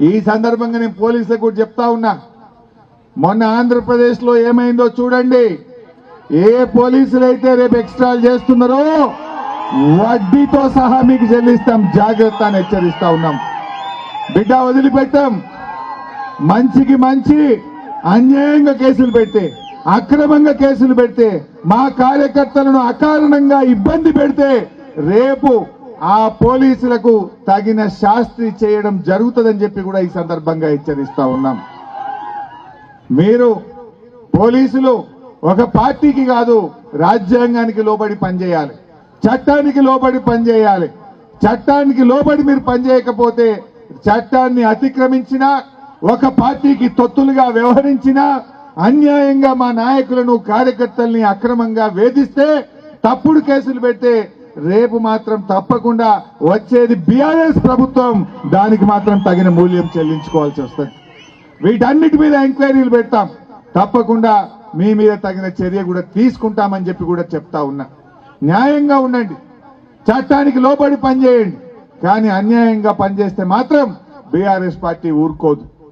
ఈ సందర్భంగా నేను పోలీసులకు కూడా చెప్తా ఉన్నా, మొన్న ఆంధ్రప్రదేశ్ లో ఏమైందో చూడండి. ఏ పోలీసులు అయితే రేపు ఎక్స్ట్రాలు చేస్తున్నారో వడ్డీతో సహా మీకు చెల్లిస్తాం, జాగ్రత్త అని హెచ్చరిస్తా ఉన్నాం. బిడ్డ వదిలిపెట్టాం. మంచికి మంచి అన్యాయంగా కేసులు పెడితే, అక్రమంగా కేసులు పెడితే, మా కార్యకర్తలను అకారణంగా ఇబ్బంది పెడితే రేపు ఆ పోలీసులకు తగిన శాస్తి చేయడం జరుగుతుందని చెప్పి కూడా ఈ సందర్భంగా హెచ్చరిస్తా ఉన్నాం. మీరు పోలీసులు ఒక పార్టీకి కాదు, రాజ్యాంగానికి లోబడి పనిచేయాలి, చట్టానికి లోబడి పనిచేయాలి. చట్టానికి లోబడి మీరు పనిచేయకపోతే, చట్టాన్ని అతిక్రమించినా, ఒక పార్టీకి తొత్తులుగా వ్యవహరించినా, అన్యాయంగా మా నాయకులను కార్యకర్తల్ని అక్రమంగా వేధిస్తే, తప్పుడు కేసులు పెడితే రేపు మాత్రం తప్పకుండా వచ్చేది బీఆర్ఎస్ ప్రభుత్వం, దానికి మాత్రం తగిన మూల్యం చెల్లించుకోవాల్సి వస్తుంది. వీటన్నిటి మీద ఎంక్వైరీలు పెడతాం, తప్పకుండా మీ మీద తగిన చర్య కూడా తీసుకుంటామని చెప్పి కూడా చెప్తా ఉన్నా. న్యాయంగా ఉండండి, చట్టానికి లోబడి పనిచేయండి, కానీ అన్యాయంగా పనిచేస్తే మాత్రం బీఆర్ఎస్ పార్టీ ఊరుకోదు.